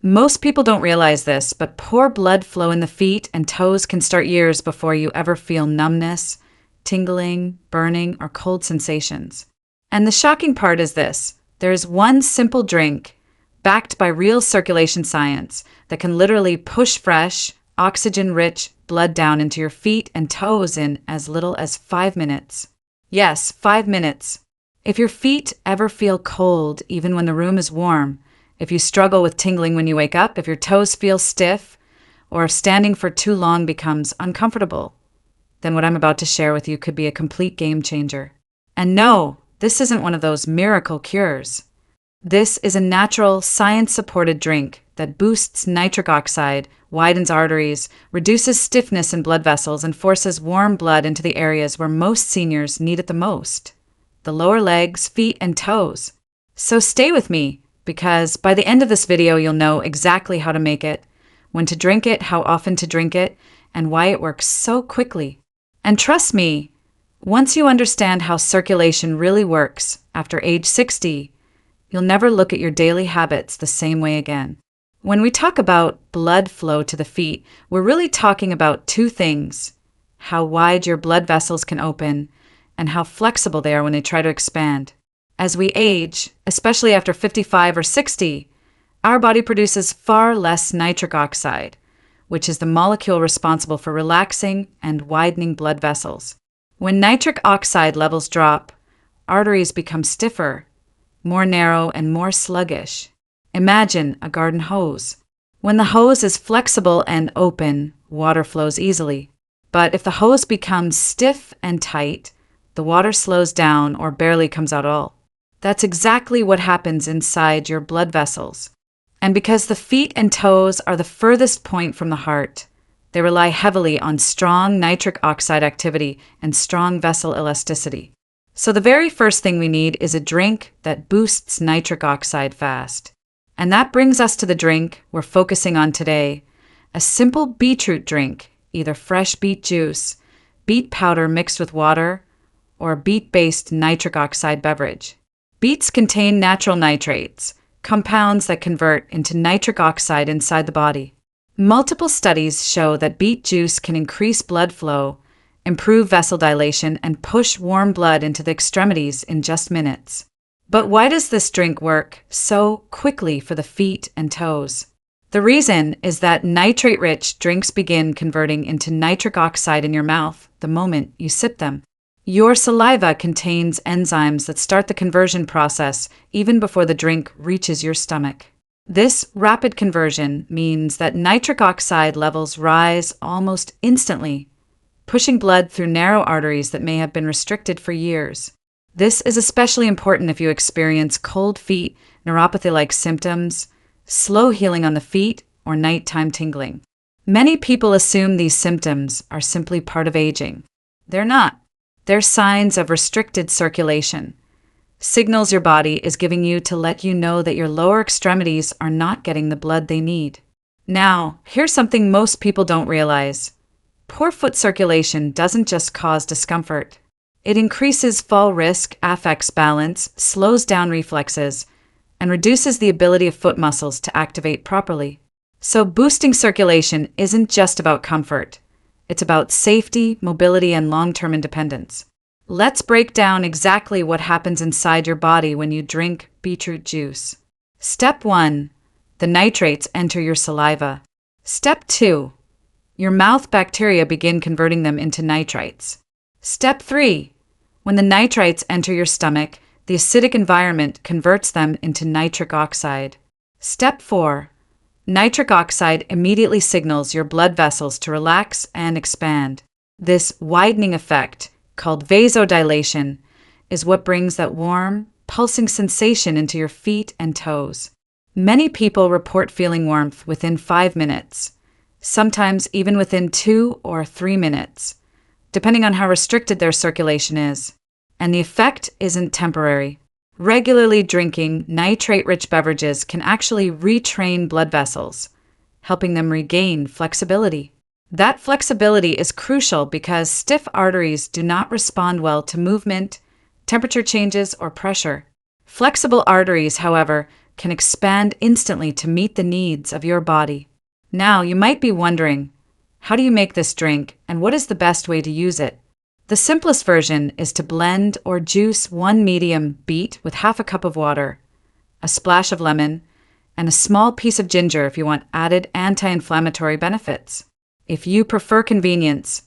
Most people don't realize this, but poor blood flow in the feet and toes can start years before you ever feel numbness, tingling, burning, or cold sensations. And the shocking part is this: there is one simple drink, backed by real circulation science, that can literally push fresh, oxygen-rich blood down into your feet and toes in as little as 5 minutes. Yes, 5 minutes. If your feet ever feel cold, even when the room is warm, if you struggle with tingling when you wake up, if your toes feel stiff, or if standing for too long becomes uncomfortable, then what I'm about to share with you could be a complete game changer. And no, this isn't one of those miracle cures. This is a natural, science-supported drink that boosts nitric oxide, widens arteries, reduces stiffness in blood vessels, and forces warm blood into the areas where most seniors need it the most: the lower legs, feet, and toes. So stay with me, because by the end of this video, you'll know exactly how to make it, when to drink it, how often to drink it, and why it works so quickly. And trust me, once you understand how circulation really works after age 60, you'll never look at your daily habits the same way again. When we talk about blood flow to the feet, we're really talking about two things: how wide your blood vessels can open and how flexible they are when they try to expand. As we age, especially after 55 or 60, our body produces far less nitric oxide, which is the molecule responsible for relaxing and widening blood vessels. When nitric oxide levels drop, arteries become stiffer, more narrow, and more sluggish. Imagine a garden hose. When the hose is flexible and open, water flows easily. But if the hose becomes stiff and tight, the water slows down or barely comes out at all. That's exactly what happens inside your blood vessels. And because the feet and toes are the furthest point from the heart, they rely heavily on strong nitric oxide activity and strong vessel elasticity. So the very first thing we need is a drink that boosts nitric oxide fast. And that brings us to the drink we're focusing on today: a simple beetroot drink, either fresh beet juice, beet powder mixed with water, or a beet-based nitric oxide beverage. Beets contain natural nitrates, compounds that convert into nitric oxide inside the body. Multiple studies show that beet juice can increase blood flow, improve vessel dilation, and push warm blood into the extremities in just minutes. But why does this drink work so quickly for the feet and toes? The reason is that nitrate-rich drinks begin converting into nitric oxide in your mouth the moment you sip them. Your saliva contains enzymes that start the conversion process even before the drink reaches your stomach. This rapid conversion means that nitric oxide levels rise almost instantly, pushing blood through narrow arteries that may have been restricted for years. This is especially important if you experience cold feet, neuropathy-like symptoms, slow healing on the feet, or nighttime tingling. Many people assume these symptoms are simply part of aging. They're not. They're signs of restricted circulation, signals your body is giving you to let you know that your lower extremities are not getting the blood they need. Now, here's something most people don't realize. Poor foot circulation doesn't just cause discomfort. It increases fall risk, affects balance, slows down reflexes, and reduces the ability of foot muscles to activate properly. So boosting circulation isn't just about comfort. It's about safety, mobility, and long-term independence. Let's break down exactly what happens inside your body when you drink beetroot juice. Step 1. The nitrates enter your saliva. Step 2. Your mouth bacteria begin converting them into nitrites. Step 3. When the nitrites enter your stomach, the acidic environment converts them into nitric oxide. Step 4. Nitric oxide immediately signals your blood vessels to relax and expand. This widening effect, called vasodilation, is what brings that warm, pulsing sensation into your feet and toes. Many people report feeling warmth within 5 minutes, sometimes even within 2 or 3 minutes, depending on how restricted their circulation is. And the effect isn't temporary. Regularly drinking nitrate-rich beverages can actually retrain blood vessels, helping them regain flexibility. That flexibility is crucial because stiff arteries do not respond well to movement, temperature changes, or pressure. Flexible arteries, however, can expand instantly to meet the needs of your body. Now, you might be wondering, how do you make this drink and what is the best way to use it? The simplest version is to blend or juice 1 medium beet with half a cup of water, a splash of lemon, and a small piece of ginger if you want added anti-inflammatory benefits. If you prefer convenience,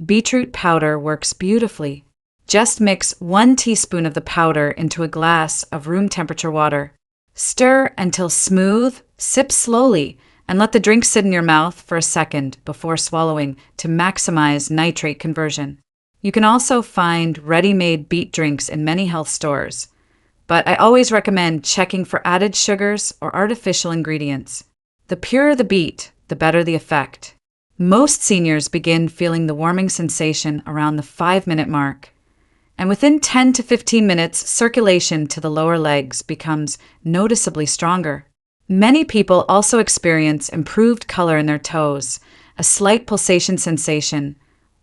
beetroot powder works beautifully. Just mix 1 teaspoon of the powder into a glass of room temperature water. Stir until smooth, sip slowly, and let the drink sit in your mouth for a second before swallowing to maximize nitrate conversion. You can also find ready-made beet drinks in many health stores, but I always recommend checking for added sugars or artificial ingredients. The purer the beet, the better the effect. Most seniors begin feeling the warming sensation around the 5-minute mark, and within 10 to 15 minutes, circulation to the lower legs becomes noticeably stronger. Many people also experience improved color in their toes, a slight pulsation sensation,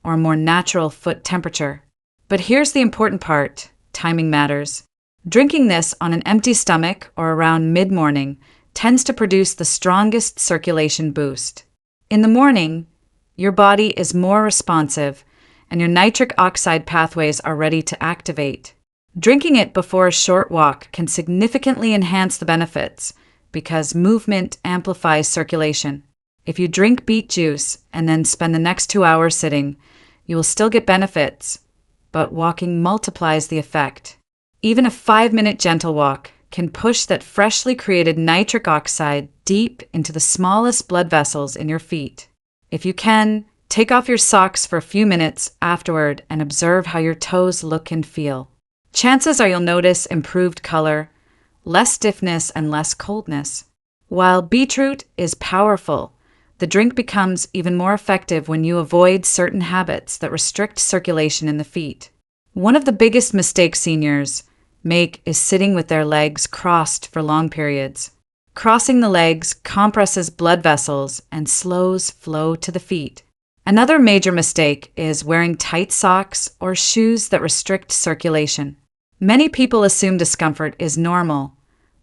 or a more natural foot temperature. But here's the important part: timing matters. Drinking this on an empty stomach or around mid-morning tends to produce the strongest circulation boost. In the morning, your body is more responsive and your nitric oxide pathways are ready to activate. Drinking it before a short walk can significantly enhance the benefits because movement amplifies circulation. If you drink beet juice and then spend the next 2 hours sitting, you will still get benefits, but walking multiplies the effect. Even a 5-minute gentle walk can push that freshly created nitric oxide deep into the smallest blood vessels in your feet. If you can, take off your socks for a few minutes afterward and observe how your toes look and feel. Chances are you'll notice improved color, less stiffness, and less coldness. While beetroot is powerful, the drink becomes even more effective when you avoid certain habits that restrict circulation in the feet. One of the biggest mistakes seniors make is sitting with their legs crossed for long periods. Crossing the legs compresses blood vessels and slows flow to the feet. Another major mistake is wearing tight socks or shoes that restrict circulation. Many people assume discomfort is normal,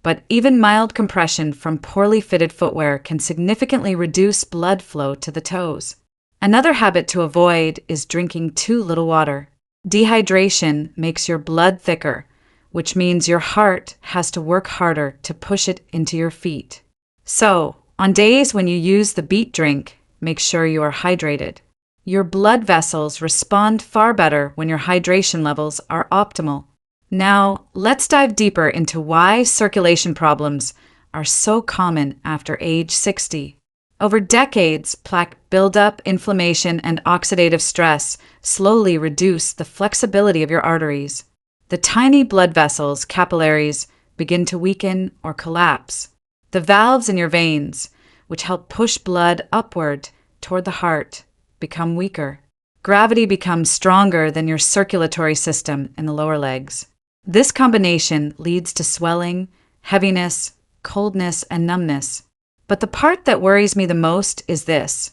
but even mild compression from poorly fitted footwear can significantly reduce blood flow to the toes. Another habit to avoid is drinking too little water. Dehydration makes your blood thicker, which means your heart has to work harder to push it into your feet. So, on days when you use the beet drink, make sure you are hydrated. Your blood vessels respond far better when your hydration levels are optimal. Now, let's dive deeper into why circulation problems are so common after age 60. Over decades, plaque buildup, inflammation, and oxidative stress slowly reduce the flexibility of your arteries. The tiny blood vessels, capillaries, begin to weaken or collapse. The valves in your veins, which help push blood upward toward the heart, become weaker. Gravity becomes stronger than your circulatory system in the lower legs. This combination leads to swelling, heaviness, coldness, and numbness. But the part that worries me the most is this: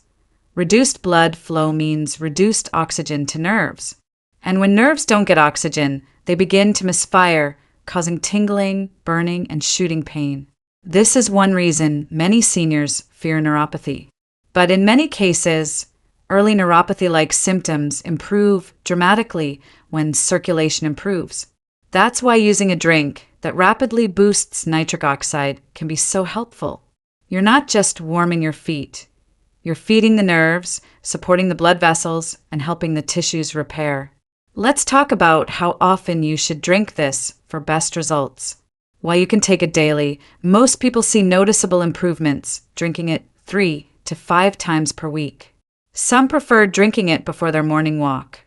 reduced blood flow means reduced oxygen to nerves. And when nerves don't get oxygen, they begin to misfire, causing tingling, burning, and shooting pain. This is one reason many seniors fear neuropathy. But in many cases, early neuropathy-like symptoms improve dramatically when circulation improves. That's why using a drink that rapidly boosts nitric oxide can be so helpful. You're not just warming your feet. You're feeding the nerves, supporting the blood vessels, and helping the tissues repair. Let's talk about how often you should drink this for best results. While you can take it daily, most people see noticeable improvements drinking it 3 to 5 times per week. Some prefer drinking it before their morning walk.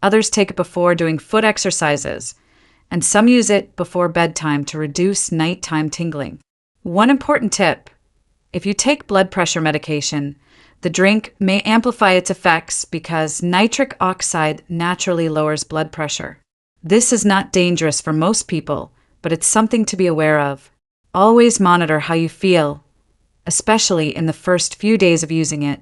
Others take it before doing foot exercises, and some use it before bedtime to reduce nighttime tingling. One important tip: if you take blood pressure medication, the drink may amplify its effects because nitric oxide naturally lowers blood pressure. This is not dangerous for most people, but it's something to be aware of. Always monitor how you feel, especially in the first few days of using it.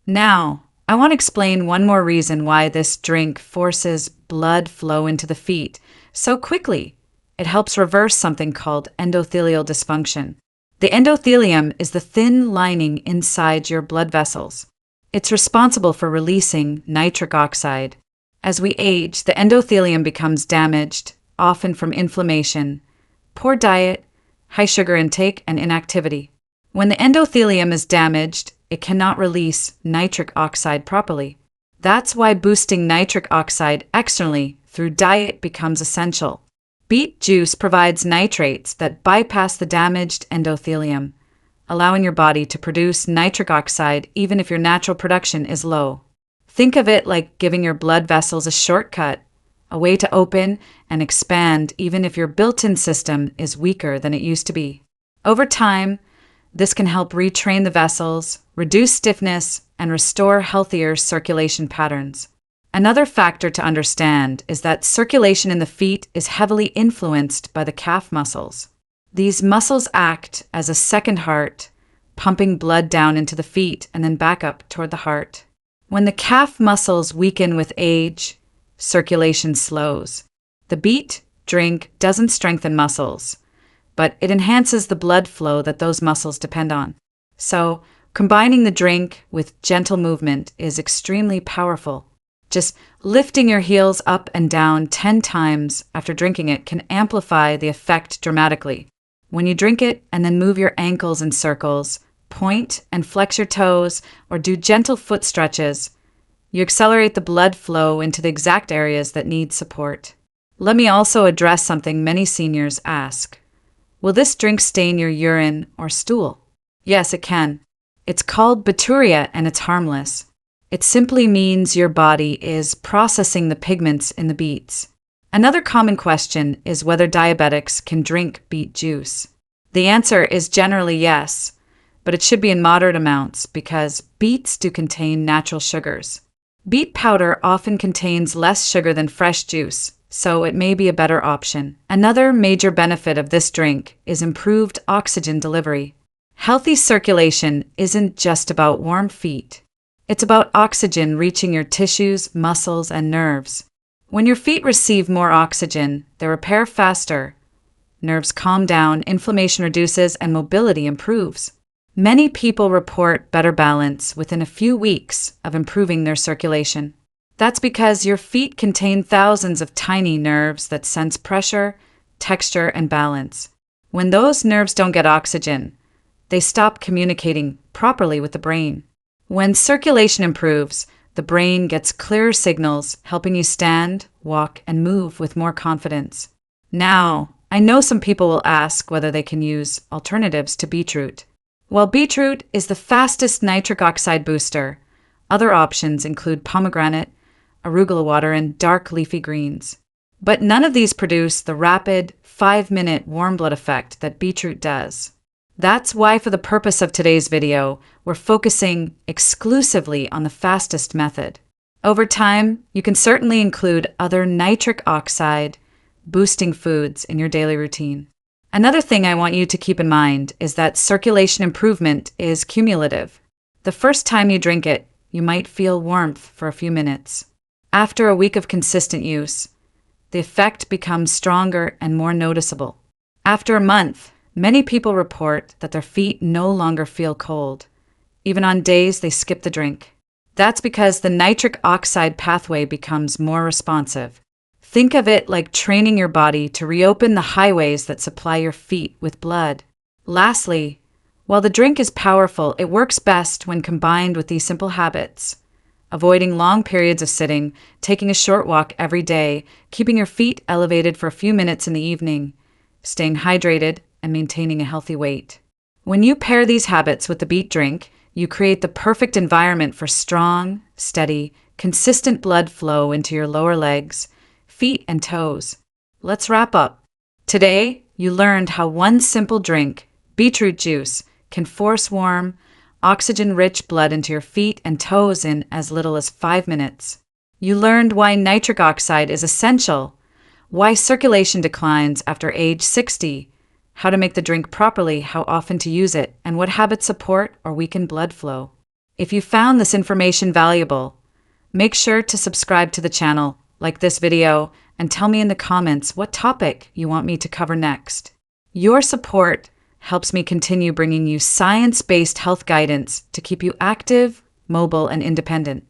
Now, I want to explain one more reason why this drink forces blood flow into the feet so quickly it helps reverse something called endothelial dysfunction. The endothelium is the thin lining inside your blood vessels. It's responsible for releasing nitric oxide. As we age, the endothelium becomes damaged, often from inflammation, poor diet, high sugar intake, and inactivity. When the endothelium is damaged, it cannot release nitric oxide properly. That's why boosting nitric oxide externally through diet becomes essential. Beet juice provides nitrates that bypass the damaged endothelium, allowing your body to produce nitric oxide even if your natural production is low. Think of it like giving your blood vessels a shortcut, a way to open and expand even if your built-in system is weaker than it used to be. Over time, this can help retrain the vessels, reduce stiffness, and restore healthier circulation patterns. Another factor to understand is that circulation in the feet is heavily influenced by the calf muscles. These muscles act as a second heart, pumping blood down into the feet and then back up toward the heart. When the calf muscles weaken with age, circulation slows. The beet drink doesn't strengthen muscles, but it enhances the blood flow that those muscles depend on. So, combining the drink with gentle movement is extremely powerful. Just lifting your heels up and down 10 times after drinking it can amplify the effect dramatically. When you drink it and then move your ankles in circles, point and flex your toes, or do gentle foot stretches, you accelerate the blood flow into the exact areas that need support. Let me also address something many seniors ask. Will this drink stain your urine or stool? Yes, it can. It's called bacteria and it's harmless. It simply means your body is processing the pigments in the beets. Another common question is whether diabetics can drink beet juice. The answer is generally yes, but it should be in moderate amounts because beets do contain natural sugars. Beet powder often contains less sugar than fresh juice, so it may be a better option. Another major benefit of this drink is improved oxygen delivery. Healthy circulation isn't just about warm feet. It's about oxygen reaching your tissues, muscles, and nerves. When your feet receive more oxygen, they repair faster. Nerves calm down, inflammation reduces, and mobility improves. Many people report better balance within a few weeks of improving their circulation. That's because your feet contain thousands of tiny nerves that sense pressure, texture, and balance. When those nerves don't get oxygen, they stop communicating properly with the brain. When circulation improves, the brain gets clearer signals, helping you stand, walk, and move with more confidence. Now, I know some people will ask whether they can use alternatives to beetroot. While beetroot is the fastest nitric oxide booster, other options include pomegranate, arugula water, and dark leafy greens. But none of these produce the rapid, 5-minute warm blood effect that beetroot does. That's why, for the purpose of today's video, we're focusing exclusively on the fastest method. Over time, you can certainly include other nitric oxide boosting foods in your daily routine. Another thing I want you to keep in mind is that circulation improvement is cumulative. The first time you drink it, you might feel warmth for a few minutes. After a week of consistent use, the effect becomes stronger and more noticeable. After a month, many people report that their feet no longer feel cold, even on days they skip the drink. That's because the nitric oxide pathway becomes more responsive. Think of it like training your body to reopen the highways that supply your feet with blood. Lastly, while the drink is powerful, it works best when combined with these simple habits. Avoiding long periods of sitting, taking a short walk every day, keeping your feet elevated for a few minutes in the evening, staying hydrated, and maintaining a healthy weight. When you pair these habits with the beet drink, you create the perfect environment for strong, steady, consistent blood flow into your lower legs, feet, and toes. Let's wrap up. Today, you learned how one simple drink, beetroot juice, can force warm, oxygen-rich blood into your feet and toes in as little as 5 minutes. You learned why nitric oxide is essential, why circulation declines after age 60, how to make the drink properly, how often to use it, and what habits support or weaken blood flow. If you found this information valuable, make sure to subscribe to the channel, like this video, and tell me in the comments what topic you want me to cover next. Your support helps me continue bringing you science-based health guidance to keep you active, mobile, and independent.